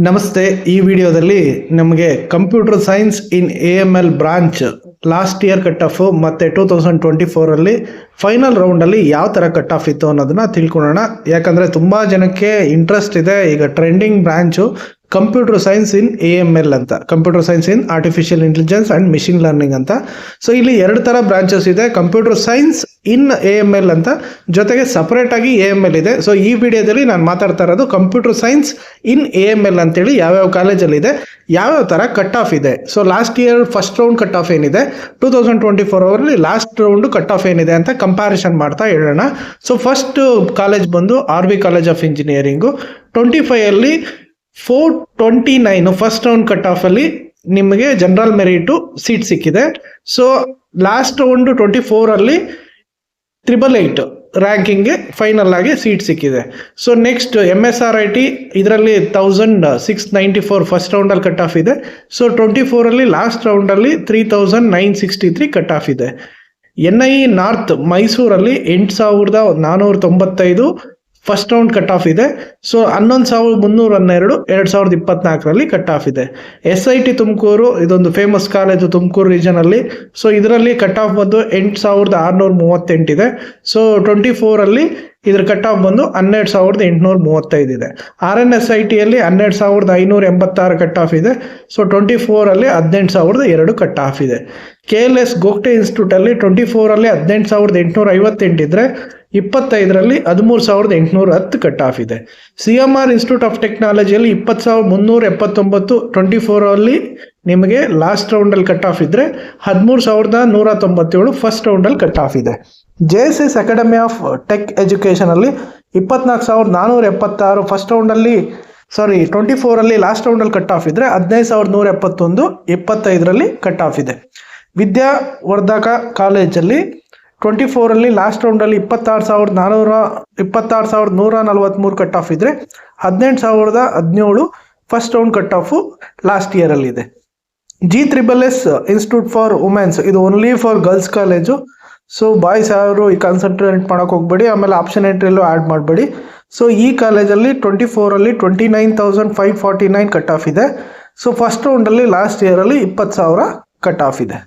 ನಮಸ್ತೆ. ಈ ವಿಡಿಯೋದಲ್ಲಿ ನಮಗೆ computer science in AML branch last year cut of ಮತ್ತು 2024 ಫೈನಲ್ ರೌಂಡಲ್ಲಿ ಯಾವ ಥರ ಕಟ್ ಆಫ್ ಇತ್ತು ಅನ್ನೋದನ್ನ ತಿಳ್ಕೊಳ್ಳೋಣ. ಯಾಕಂದರೆ ತುಂಬ ಜನಕ್ಕೆ ಇಂಟ್ರೆಸ್ಟ್ ಇದೆ. ಈಗ trending branch computer science in AML ಅಂತ, computer science in artificial intelligence and machine learning ಅಂತ. ಸೊ ಇಲ್ಲಿ ಎರಡು ಥರ ಬ್ರಾಂಚಸ್ ಇದೆ, ಕಂಪ್ಯೂಟರ್ ಸೈನ್ಸ್ ಇನ್ AML ಅಂತ, ಜೊತೆಗೆ ಸಪ್ರೇಟಾಗಿ AML ಇದೆ. ಸೊ ಈ ವಿಡಿಯೋದಲ್ಲಿ ನಾನು ಮಾತಾಡ್ತಾ ಇರೋದು ಕಂಪ್ಯೂಟರ್ ಸೈನ್ಸ್ ಇನ್ AML ಅಂತೇಳಿ ಯಾವ್ಯಾವ ಕಾಲೇಜಲ್ಲಿದೆ, ಯಾವ್ಯಾವ ಥರ ಕಟ್ ಆಫ್ ಇದೆ. So last year first round cut of ಏನಿದೆ, 2024 ಲಾಸ್ಟ್ ರೌಂಡು ಕಟ್ ಆಫ್ ಏನಿದೆ ಅಂತ ಕಂಪ್ಯಾರಿಸನ್ ಮಾಡ್ತಾ ಹೇಳೋಣ. ಸೊ ಫಸ್ಟ್ ಕಾಲೇಜ್ ಬಂದು RV college of engineering. 25 429 first round cut ಆಫಲ್ಲಿ ನಿಮಗೆ ಜನರಲ್ ಮೆರಿಟು ಸೀಟ್ ಸಿಕ್ಕಿದೆ. ಸೊ ಲಾಸ್ಟ್ ರೌಂಡು 24 888 ರ್ಯಾಂಕಿಂಗ್ಗೆ ಫೈನಲ್ ಆಗಿ ಸೀಟ್ ಸಿಕ್ಕಿದೆ. ಸೊ ನೆಕ್ಸ್ಟ್ MSRIT ಇದರಲ್ಲಿ 1694 ಫಸ್ಟ್ ರೌಂಡಲ್ಲಿ ಕಟ್ ಆಫ್ ಇದೆ. ಸೊ 24 ಲಾಸ್ಟ್ ರೌಂಡಲ್ಲಿ 3963 ಕಟ್ ಆಫ್ ಇದೆ. NIE ನಾರ್ತ್ ಮೈಸೂರಲ್ಲಿ 8495 ಫಸ್ಟ್ ರೌಂಡ್ ಕಟ್ ಆಫ್ ಇದೆ. ಸೊ 11312 2024 ಕಟ್ ಆಫ್ ಇದೆ. SIT ತುಮಕೂರು ಇದೊಂದು ಫೇಮಸ್ ಕಾಲೇಜು ತುಮಕೂರು ರೀಜನಲ್ಲಿ. ಸೊ ಇದರಲ್ಲಿ ಕಟ್ ಆಫ್ ಬಂದು 8638 ಇದೆ. ಸೊ 24 ಇದ್ರ ಕಟ್ ಆಫ್ ಬಂದು 12835 ಇದೆ. RNSITಯಲ್ಲಿ 12586 ಕಟ್ ಆಫ್ ಇದೆ. ಸೊ 24 18002 ಕಟ್ ಆಫ್ ಇದೆ. KLS ಗೋಗ್ಟೆ ಇನ್ಸ್ಟಿಟ್ಯೂಟಲ್ಲಿ 24 18858 ಇದ್ರೆ 25 13810 ಕಟ್ ಆಫ್ ಇದೆ. CMR ಇನ್ಸ್ಟಿಟ್ಯೂಟ್ ಆಫ್ ಟೆಕ್ನಾಲಜಿಯಲ್ಲಿ 20379 24 ನಿಮಗೆ ಲಾಸ್ಟ್ ರೌಂಡಲ್ಲಿ ಕಟ್ ಆಫ್ ಇದ್ರೆ 13197 ಫಸ್ಟ್ ರೌಂಡಲ್ಲಿ ಕಟ್ ಆಫ್ ಇದೆ. JSS ಅಕಾಡೆಮಿ ಆಫ್ ಟೆಕ್ ಎಜುಕೇಷನಲ್ಲಿ 24476 ಫಸ್ಟ್ ರೌಂಡಲ್ಲಿ 24 ಲಾಸ್ಟ್ ರೌಂಡಲ್ಲಿ ಕಟ್ ಆಫ್ ಇದ್ರೆ 15171 25 ಕಟ್ ಆಫ್ ಇದೆ. ವಿದ್ಯಾವರ್ಧಕ ಕಾಲೇಜಲ್ಲಿ 24 ಲಾಸ್ಟ್ ರೌಂಡಲ್ಲಿ 26143 ಕಟ್ ಆಫ್ ಇದ್ರೆ 18017 first round cut off last ಇಯರಲ್ಲಿ ಇದೆ. GSSS ಇನ್ಸ್ಟಿಟ್ಯೂಟ್ ಫಾರ್ ವುಮೆನ್ಸ್ ಇದು only for girls college. So boys ಯಾರು ಈ ಕಾನ್ಸಂಟ್ರೇಟ್ ಮಾಡೋಕೆ ಹೋಗ್ಬೇಡಿ, ಆಮೇಲೆ ಆಪ್ಷನ್ ಎಂಟ್ರಿಯಲ್ಲೂ ಆ್ಯಡ್ ಮಾಡಬೇಡಿ. ಸೊ ಈ ಕಾಲೇಜಲ್ಲಿ 24 29549 ಕಟ್ ಆಫ್ ಇದೆ. ಸೊ ಫಸ್ಟ್ ರೌಂಡಲ್ಲಿ ಲಾಸ್ಟ್ ಇಯರಲ್ಲಿ 20,000 ಕಟ್ ಆಫ್ ಇದೆ.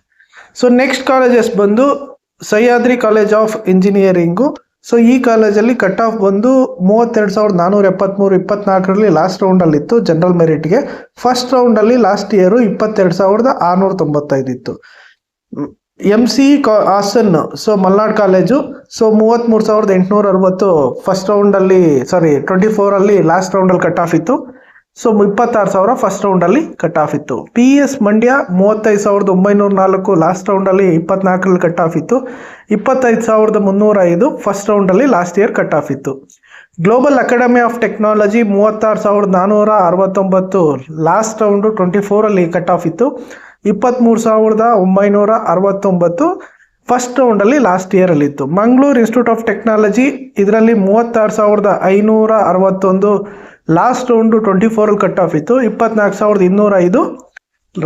ಸೊ ನೆಕ್ಸ್ಟ್ ಕಾಲೇಜಸ್ ಬಂದು Sahyadri college of engineering. So ಈ ಕಾಲೇಜಲ್ಲಿ ಕಟ್ ಆಫ್ ಬಂದು 32473 24 ಲಾಸ್ಟ್ ರೌಂಡಲ್ಲಿತ್ತು ಜನರಲ್ ಮೆರಿಟ್ಗೆ. ಫಸ್ಟ್ ರೌಂಡಲ್ಲಿ ಲಾಸ್ಟ್ ಇಯರು 22695 ಇತ್ತು. MCE Hassan so Malnad college. So 33860 first ರೌಂಡಲ್ಲಿ 24 ಲಾಸ್ಟ್ ರೌಂಡಲ್ಲಿ ಕಟ್ ಆಫ್ ಇತ್ತು. ಸೊ 26,000 ಫಸ್ಟ್ ರೌಂಡಲ್ಲಿ ಕಟ್ ಆಫ್ ಇತ್ತು. PS ಮಂಡ್ಯ 35904 ಲಾಸ್ಟ್ ರೌಂಡಲ್ಲಿ 24 ಕಟ್ ಆಫ್ ಇತ್ತು. 25,305 ಫಸ್ಟ್ ರೌಂಡಲ್ಲಿ ಲಾಸ್ಟ್ ಇಯರ್ ಕಟ್ ಆಫ್ ಇತ್ತು. Global academy of technology 36,469 last round 24 cut off ಇತ್ತು. 23,969 ಫಸ್ಟ್ ರೌಂಡಲ್ಲಿ ಲಾಸ್ಟ್ ಇಯರಲ್ಲಿ ಇತ್ತು. ಮಂಗಳೂರು ಇನ್ಸ್ಟಿಟ್ಯೂಟ್ ಆಫ್ ಟೆಕ್ನಾಲಜಿ ಇದರಲ್ಲಿ 36,561 ಲಾಸ್ಟ್ ರೌಂಡು 24 ಕಟ್ ಆಫ್ ಇತ್ತು. 24,205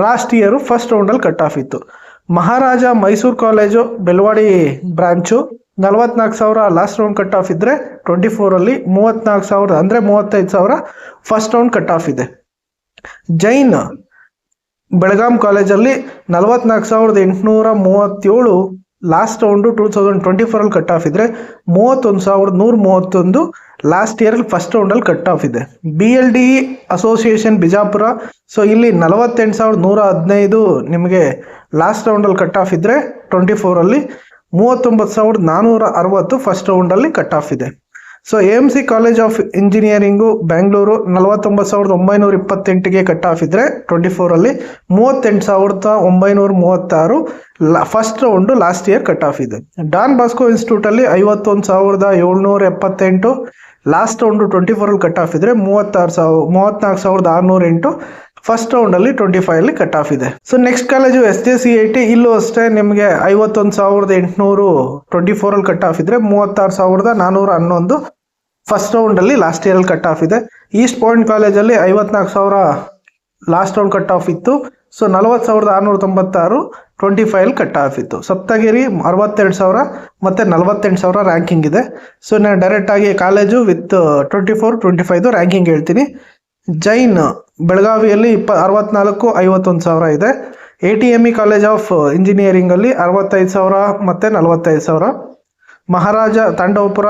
ಲಾಸ್ಟ್ ಇಯರು ಫಸ್ಟ್ ರೌಂಡಲ್ಲಿ ಕಟ್ ಆಫ್ ಇತ್ತು. Maharaja Mysuru college Belawadi branch 44,000 last round cut off ಇದ್ದರೆ 24 34,000 ಅಂದರೆ 35,000 ಫಸ್ಟ್ ರೌಂಡ್ ಕಟ್ ಆಫ್ ಇದೆ. ಜೈನ್ ಬೆಳಗಾಂ ಕಾಲೇಜಲ್ಲಿ 44,837 ಲಾಸ್ಟ್ ರೌಂಡು 2024 ಕಟ್ ಆಫ್ ಇದ್ರೆ 31,131 ಲಾಸ್ಟ್ ಇಯರಲ್ಲಿ ಫಸ್ಟ್ ರೌಂಡಲ್ಲಿ ಕಟ್ ಆಫ್ ಇದೆ. BLDE association Bijapur. ಸೊ ಇಲ್ಲಿ 48,115 ನಿಮಗೆ ಲಾಸ್ಟ್ ರೌಂಡಲ್ಲಿ ಕಟ್ ಆಫ್ ಇದ್ರೆ 24 39,460 ಫಸ್ಟ್ ರೌಂಡಲ್ಲಿ ಕಟ್ ಆಫ್ ಇದೆ. So AMC college of engineering Bengaluru 49,928 cut off ಇದ್ರೆ 24 38,936 first round last year cut off ಇದೆ. ಡಾನ್ ಬಾಸ್ಕೋ ಇನ್ಸ್ಟಿಟ್ಯೂಟಲ್ಲಿ 51,778 ಲಾಸ್ಟ್ ರೌಂಡು 24 ಕಟ್ ಆಫ್ ಇದ್ರೆ 34,608 ಫಸ್ಟ್ ರೌಂಡಲ್ಲಿ 25 ಕಟ್ ಆಫ್ ಇದೆ. So next college SJCIT. ಇಲ್ಲೂ ಅಷ್ಟೇ ನಿಮಗೆ 51,800 24 ಕಟ್ ಆಫ್ ಇದ್ರೆ 36,411 ಫಸ್ಟ್ ರೌಂಡಲ್ಲಿ ಲಾಸ್ಟ್ ಇಯರಲ್ಲಿ ಕಟ್ ಆಫ್ ಇದೆ. ಈಸ್ಟ್ ಪಾಯಿಂಟ್ ಕಾಲೇಜಲ್ಲಿ 54,000 ಲಾಸ್ಟ್ ರೌಂಡ್ ಕಟ್ ಆಫ್ ಇತ್ತು. ಸೊ 40,696 25 ಕಟ್ ಆಫ್ ಇತ್ತು. ಸಪ್ತಗಿರಿ 62,000 ಮತ್ತು 48,000 ರ್ಯಾಂಕಿಂಗ್ ಇದೆ. ಸೊ ನಾನು ಡೈರೆಕ್ಟಾಗಿ ಕಾಲೇಜು ವಿತ್ 24-25 ರ್ಯಾಂಕಿಂಗ್ ಹೇಳ್ತೀನಿ. ಜೈನ್ ಬೆಳಗಾವಿಯಲ್ಲಿ 64 51,000 ಇದೆ. ATME ಕಾಲೇಜ್ ಆಫ್ ಇಂಜಿನಿಯರಿಂಗಲ್ಲಿ 65,000 ಮತ್ತು 45,000. ಮಹಾರಾಜ ತಾಂಡವಪುರ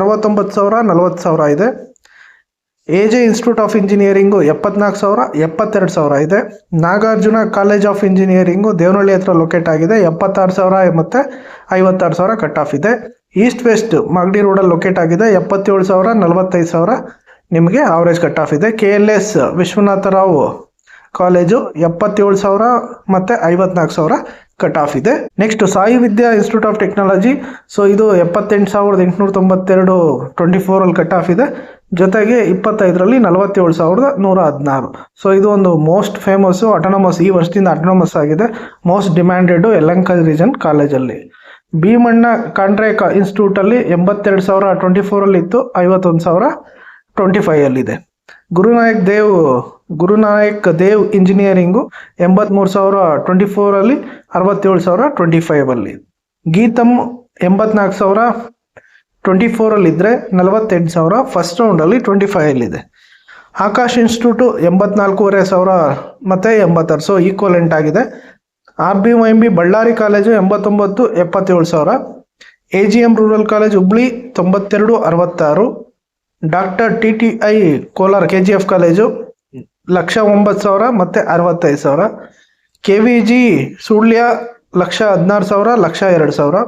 69,000 40,000 ಇದೆ. AJ ಇನ್ಸ್ಟಿಟ್ಯೂಟ್ ಆಫ್ ಇಂಜಿನಿಯರಿಂಗು 74,000 72,000 ಇದೆ. Nagarjuna college of engineering Devanahalli ಹತ್ರ ಲೊಕೇಟ್ ಆಗಿದೆ. 76,000 ಮತ್ತು 56,000 ಕಟ್ ಆಫ್ ಇದೆ. ಈಸ್ಟ್ ವೆಸ್ಟ್ ಮಾಗಡಿ ರೋಡಲ್ಲಿ ಲೊಕೇಟ್ ಆಗಿದೆ. 77,000 45,000 ನಿಮಗೆ ಆವರೇಜ್ ಕಟ್ ಆಫ್ ಇದೆ. KLS ವಿಶ್ವನಾಥರಾವ್ ಕಾಲೇಜು 77,000 ಮತ್ತು 54,000 ಕಟ್ ಆಫ್ ಇದೆ. Next Sai Vidya institute of technology, so ಇದು 78,892 24 ಕಟ್ ಆಫ್ ಇದೆ. ಜೊತೆಗೆ 25ರಲ್ಲಿ 47,116. ಸೊ ಇದು ಒಂದು ಮೋಸ್ಟ್ ಫೇಮಸ್ಸು ಅಟಾನಮಸ್, ಈ ವರ್ಷದಿಂದ ಅಟಾನಮಸ್ ಆಗಿದೆ, ಮೋಸ್ಟ್ ಡಿಮ್ಯಾಂಡೆಡ್ ಯಲಹಂಕ ರೀಜನ್ ಕಾಲೇಜಲ್ಲಿ. ಭೀಮಣ್ಣ ಕಾಂಡ್ರೆ ಇನ್ಸ್ಟಿಟ್ಯೂಟಲ್ಲಿ 82,000 24 ಇತ್ತು, 51,000 25 ಗುರುನಾಯಕ್ ದೇವ್ ಇಂಜಿನಿಯರಿಂಗು 83,000 24 67,000 25 ಗೀತಮ್ 84,000 24 ಇದ್ದರೆ 48,000 ಫಸ್ಟ್ ರೌಂಡಲ್ಲಿ 25 ಇದೆ. ಆಕಾಶ್ ಇನ್ಸ್ಟಿಟ್ಯೂಟು 84,500 ಮತ್ತು 86, ಸೊ ಈಕ್ವಲೆಂಟ್ ಆಗಿದೆ. RBMB Ballari college 89 77,000. AGM rural college Hubli 92 66. Doctor TTI Kolar KGF college 1,09,000 ಮತ್ತು 65,000. KVG Sullia 1,16,000 1,02,000.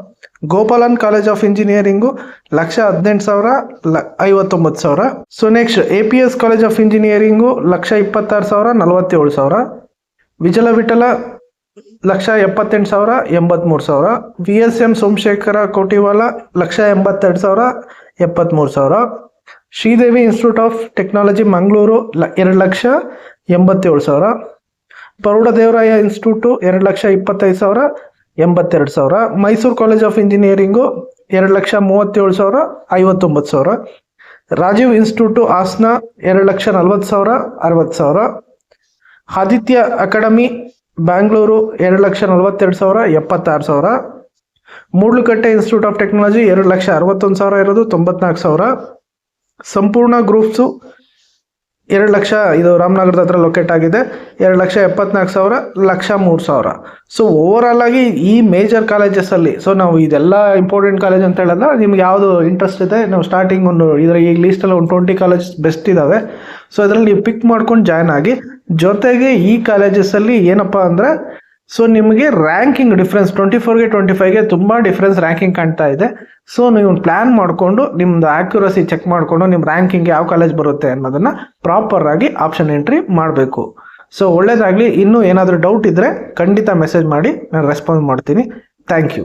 Gopalan college of engineering 1,18,000 59,000. So next APS college of engineering 1,26,000 47,000. Vittala 1,78,000 83,000. VSM Somashekhara Kotiwala 1,82,000 73,000. Sridevi institute of technology Mangaluru 2,87,000. Proudhadevaraya institute 2,25,000 82,000. Mysuru college of engineering 2,37,000 59,000. Rajiv institute Hassan 2,40,000 60,000. Aditya academy Bangalore 2,42,000 76,000. Moodlakatte institute of technology 2,61,000 ಇರೋದು 94,000. ಸಂಪೂರ್ಣ groups 2 lakh, ಇದು ರಾಮನಗರದ ಹತ್ರ locate ಆಗಿದೆ, 2,74,000 1,03,000. So overall ಆಗಿ ಈ major ಕಾಲೇಜಸಲ್ಲಿ, so ನಾವು ಇದೆಲ್ಲ ಇಂಪಾರ್ಟೆಂಟ್ ಕಾಲೇಜ್ ಅಂತ ಹೇಳಿದ್ರೆ ನಿಮ್ಗೆ ಯಾವುದು ಇಂಟ್ರೆಸ್ಟ್ ಇದೆ, ನಾವು ಸ್ಟಾರ್ಟಿಂಗ್ ಇದರ ಈ ಲೀಸ್ಟಲ್ಲಿ 20 ಕಾಲೇಜಸ್ ಬೆಸ್ಟ್ ಇದ್ದಾವೆ. ಸೊ ಅದರಲ್ಲಿ ನೀವು ಪಿಕ್ ಮಾಡ್ಕೊಂಡು ಜಾಯ್ನ್ ಆಗಿ. ಜೊತೆಗೆ ಈ ಕಾಲೇಜಸಲ್ಲಿ ಏನಪ್ಪ ಅಂದರೆ, ಸೊ ನಿಮಗೆ ರ್ಯಾಂಕಿಂಗ್ ಡಿಫ್ರೆನ್ಸ್ 24ಗೆ 25ಗೆ ತುಂಬ ಡಿಫ್ರೆನ್ಸ್ ರ್ಯಾಂಕಿಂಗ್ ಕಾಣ್ತಾ ಇದೆ. ಸೊ ನೀವು ಪ್ಲ್ಯಾನ್ ಮಾಡಿಕೊಂಡು ನಿಮ್ಮದು ಆ್ಯಕ್ಯುರಸಿ ಚೆಕ್ ಮಾಡಿಕೊಂಡು ನಿಮ್ಮ ರ್ಯಾಂಕಿಂಗ್ ಯಾವ ಕಾಲೇಜ್ ಬರುತ್ತೆ ಅನ್ನೋದನ್ನು ಪ್ರಾಪರ್ ಆಗಿ ಆಪ್ಷನ್ ಎಂಟ್ರಿ ಮಾಡಬೇಕು. ಸೊ ಒಳ್ಳೆಯದಾಗಲಿ. ಇನ್ನೂ ಏನಾದರೂ ಡೌಟ್ ಇದ್ದರೆ ಖಂಡಿತ ಮೆಸೇಜ್ ಮಾಡಿ, ನಾನು ರೆಸ್ಪಾನ್ಸ್ ಮಾಡ್ತೀನಿ. Thank you.